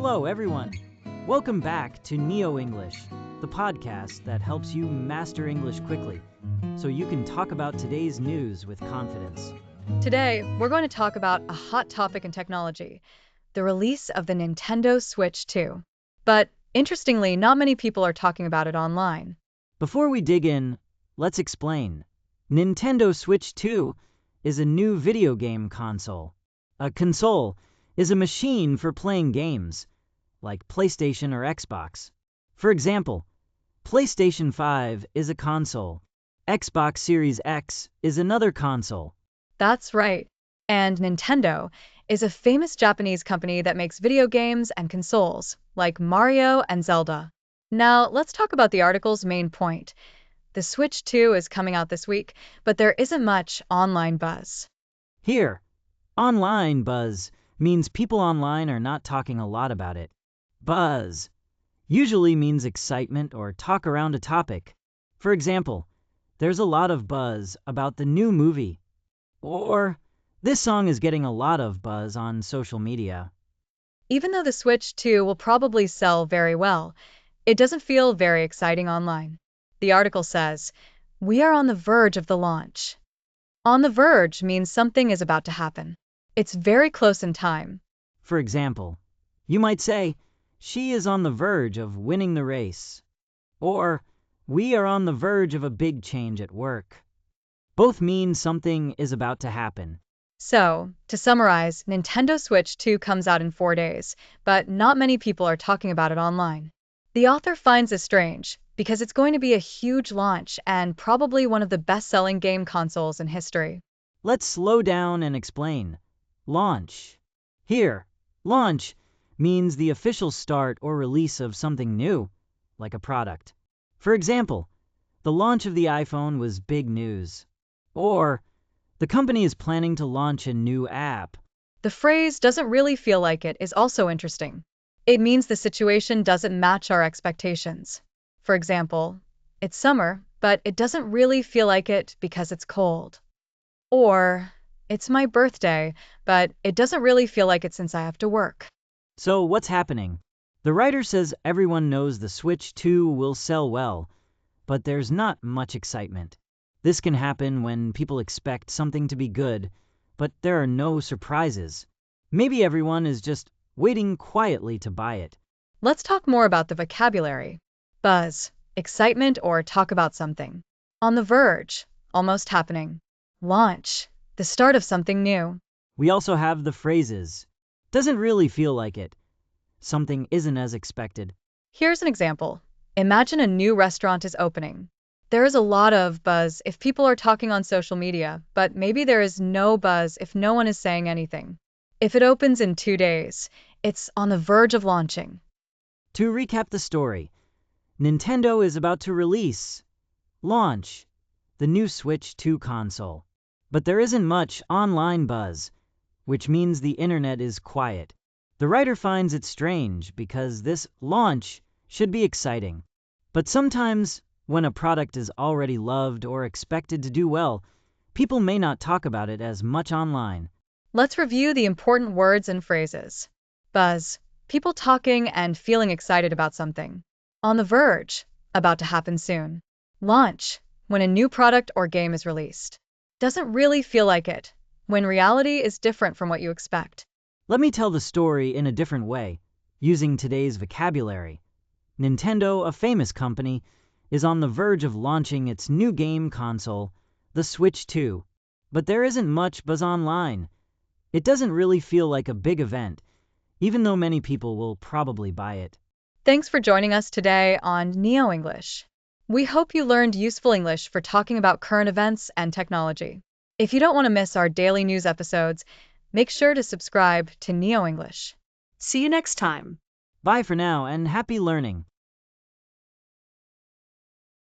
Hello, everyone. Welcome back to NeoEnglish, the podcast that helps you master English quickly so you can talk about today's news with confidence. Today, we're going to talk about a hot topic in technology, the release of the Nintendo Switch 2. But interestingly, not many people are talking about it online. Before we dig in, let's explain. Nintendo Switch 2 is a new video game console. A console is a machine for playing games, like PlayStation or Xbox. For example, PlayStation 5 is a console. Xbox Series X is another console. That's right. And Nintendo is a famous Japanese company that makes video games and consoles, like Mario and Zelda. Now, let's talk about the article's main point. The Switch 2 is coming out this week, but there isn't much online buzz. Here, online buzz means people online are not talking a lot about it. Buzz usually means excitement or talk around a topic. For example, there's a lot of buzz about the new movie. Or, this song is getting a lot of buzz on social media. Even though the Switch 2 will probably sell very well, it doesn't feel very exciting online. The article says, "We are on the verge of the launch." On the verge means something is about to happen. It's very close in time. For example, you might say, "She is on the verge of winning the race." Or, "We are on the verge of a big change at work." Both mean something is about to happen. So, to summarize, Nintendo Switch 2 comes out in 4 days, but not many people are talking about it online. The author finds this strange because it's going to be a huge launch and probably one of the best-selling game consoles in history. Let's slow down and explain. Launch. Here, launch means the official start or release of something new, like a product. For example, the launch of the iPhone was big news. Or, the company is planning to launch a new app. The phrase "doesn't really feel like it" is also interesting. It means the situation doesn't match our expectations. For example, it's summer, but it doesn't really feel like it because it's cold. Or, it's my birthday, but it doesn't really feel like it since I have to work. So what's happening? The writer says everyone knows the Switch 2 will sell well, but there's not much excitement. This can happen when people expect something to be good, but there are no surprises. Maybe everyone is just waiting quietly to buy it. Let's talk more about the vocabulary. Buzz, excitement or talk about something. On the verge, almost happening. Launch, the start of something new. We also have the phrases. Doesn't really feel like it. Something isn't as expected. Here's an example. Imagine a new restaurant is opening. There is a lot of buzz if people are talking on social media, but maybe there is no buzz if no one is saying anything. If it opens in 2 days, it's on the verge of launching. To recap the story, Nintendo is about to launch, the new Switch 2 console. But there isn't much online buzz, which means the internet is quiet. The writer finds it strange because this launch should be exciting. But sometimes, when a product is already loved or expected to do well, people may not talk about it as much online. Let's review the important words and phrases. Buzz, people talking and feeling excited about something. On the verge, about to happen soon. Launch, when a new product or game is released. Doesn't really feel like it, when reality is different from what you expect. Let me tell the story in a different way, using today's vocabulary. Nintendo, a famous company, is on the verge of launching its new game console, the Switch 2. But there isn't much buzz online. It doesn't really feel like a big event, even though many people will probably buy it. Thanks for joining us today on NeoEnglish. We hope you learned useful English for talking about current events and technology. If you don't want to miss our daily news episodes, make sure to subscribe to NeoEnglish. See you next time. Bye for now and happy learning.